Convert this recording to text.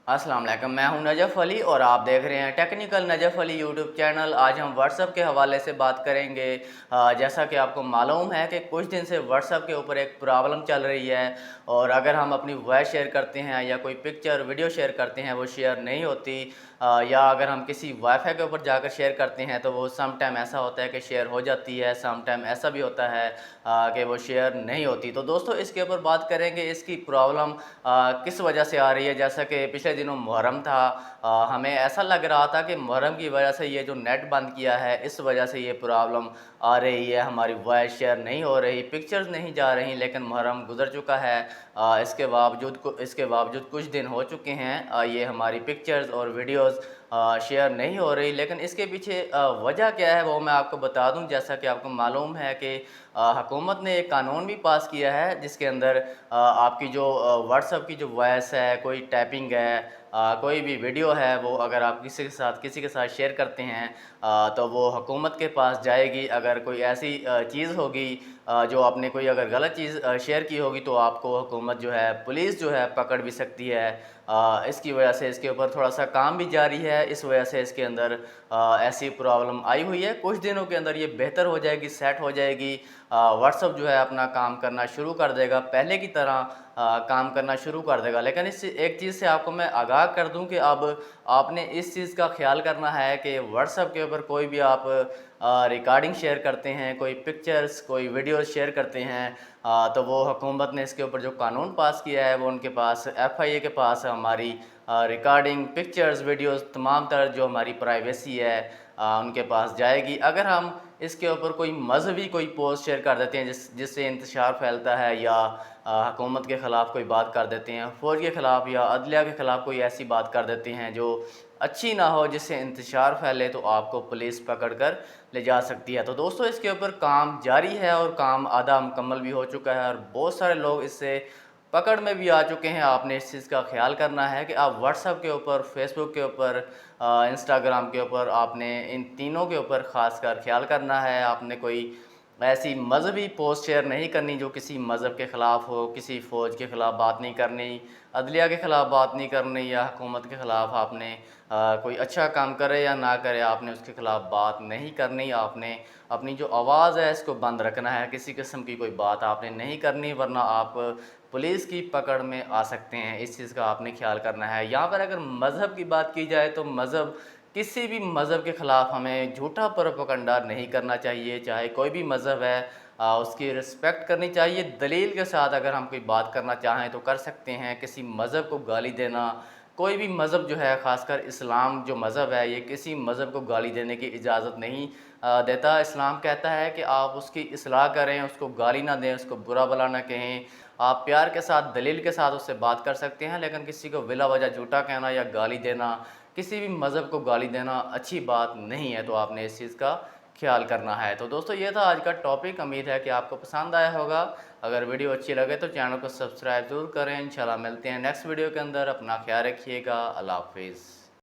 अस्सलाम वालेकुम, मैं हूं नजफ़ अली और आप देख रहे हैं technical Najaf Ali YouTube channel. आज हम व्हाट्सअप के हवाले से बात करेंगे। जैसा कि आपको मालूम है कि कुछ दिन से व्हाट्सअप के ऊपर एक प्रॉब्लम चल रही है और अगर हम अपनी वॉइस शेयर करते हैं या कोई पिक्चर वीडियो शेयर करते हैं वो शेयर नहीं होती। या अगर हम किसी वाईफाई के ऊपर जाकर शेयर करते हैं तो वो सम टाइम ऐसा होता है कि शेयर हो जाती है, सम टाइम ऐसा भी होता है कि वो शेयर नहीं होती। तो दोस्तों इसके ऊपर बात करेंगे, इसकी प्रॉब्लम किस वजह से आ रही है। जैसा कि पिछले दिनों मुहर्रम था, हमें ऐसा लग रहा था कि मुहर्रम की वजह से ये जो नेट बंद किया है इस वजह से ये प्रॉब्लम आ रही है, हमारी वॉइस शेयर नहीं हो रही, पिक्चर्स नहीं जा रही। लेकिन मुहर्रम गुजर चुका है, इसके बावजूद कुछ दिन हो चुके हैं, ये हमारी पिक्चर्स और वीडियोस शेयर नहीं हो रही। लेकिन इसके पीछे वजह क्या है वो मैं आपको बता दूं। जैसा कि आपको मालूम है कि हुकूमत ने एक कानून भी पास किया है जिसके अंदर आपकी जो व्हाट्सअप की जो वॉइस है, कोई टाइपिंग है, कोई भी वीडियो है, वो अगर आप किसी के साथ शेयर करते हैं तो वो हुकूमत के पास जाएगी। अगर कोई ऐसी चीज़ होगी जो आपने कोई अगर गलत चीज़ शेयर की होगी तो आपको हुकूमत जो है, पुलिस जो है पकड़ भी सकती है। इसकी वजह से इसके ऊपर थोड़ा सा काम भी जारी है, इस वजह से इसके अंदर ऐसी प्रॉब्लम आई हुई है। कुछ दिनों के अंदर ये बेहतर हो जाएगी, सेट हो जाएगी। व्हाट्सअप जो है अपना काम करना शुरू कर देगा, पहले की तरह काम करना शुरू कर देगा। लेकिन इस एक चीज़ से आपको मैं आगाह कर दूं कि अब आपने इस चीज़ का ख्याल करना है कि व्हाट्सएप के ऊपर कोई भी आप रिकॉर्डिंग शेयर करते हैं, कोई पिक्चर्स, कोई वीडियोस शेयर करते हैं, तो वो हुकूमत ने इसके ऊपर जो कानून पास किया है वो उनके पास FIA के पास हमारी रिकॉर्डिंग, पिक्चर्स, वीडियोस तमाम तर जो हमारी प्राइवेसी है उनके पास जाएगी। अगर हम इसके ऊपर कोई मजहबी कोई पोस्ट शेयर कर देते हैं जिससे इंतशार फैलता है, या हुकूमत के ख़िलाफ़ कोई बात कर देते हैं, फ़ौज के ख़िलाफ़ या अदलिया के ख़िलाफ़ कोई ऐसी बात कर देते हैं जो अच्छी ना हो, जिससे इंतशार फैले, तो आपको पुलिस पकड़ कर ले जा सकती है। तो दोस्तों इसके ऊपर काम जारी है और काम आधा मुकम्मल भी हो चुका है और बहुत सारे लोग इससे पकड़ में भी आ चुके हैं। आपने इस चीज़ का ख्याल करना है कि आप व्हाट्सएप के ऊपर, फेसबुक के ऊपर, इंस्टाग्राम के ऊपर, आपने इन तीनों के ऊपर ख़ास कर ख्याल करना है। आपने कोई ऐसी मजहबी पोस्ट शेयर नहीं करनी जो किसी मज़हब के ख़िलाफ़ हो, किसी फ़ौज के ख़िलाफ़ बात नहीं करनी, अदलिया के ख़िलाफ़ बात नहीं करनी, या हुकूमत के ख़िलाफ़ आपने कोई अच्छा काम करे या ना करे आपने उसके ख़िलाफ़ बात नहीं करनी। आपने अपनी जो आवाज़ है इसको बंद रखना है, किसी किस्म की कोई बात आपने नहीं करनी, वरना आप पुलिस की पकड़ में आ सकते हैं। इस चीज़ का आपने ख्याल करना है। यहाँ पर अगर मज़हब की बात की जाए तो मज़हब, किसी भी मज़हब के ख़िलाफ़ हमें झूठा प्रोपेगेंडा नहीं करना चाहिए। चाहे कोई भी मज़हब है, उसकी रिस्पेक्ट करनी चाहिए। दलील के साथ अगर हम कोई बात करना चाहें तो कर सकते हैं। किसी मज़हब को गाली देना, कोई भी मज़हब जो है, ख़ासकर इस्लाम जो मज़हब है, ये किसी मज़हब को गाली देने की इजाज़त नहीं देता। इस्लाम कहता है कि आप उसकी इस्लाह करें, उसको गाली ना दें, उसको बुरा भला ना कहें। आप प्यार के साथ, दलील के साथ उससे बात कर सकते हैं, लेकिन किसी को बिला वजह झूठा कहना या गाली देना, किसी भी मज़हब को गाली देना अच्छी बात नहीं है। तो आपने इस चीज़ का ख्याल करना है। तो दोस्तों ये था आज का टॉपिक, उम्मीद है कि आपको पसंद आया होगा। अगर वीडियो अच्छी लगे तो चैनल को सब्सक्राइब ज़रूर करें। इंशाल्लाह मिलते हैं नेक्स्ट वीडियो के अंदर। अपना ख्याल रखिएगा। अल्लाह हाफ़िज़।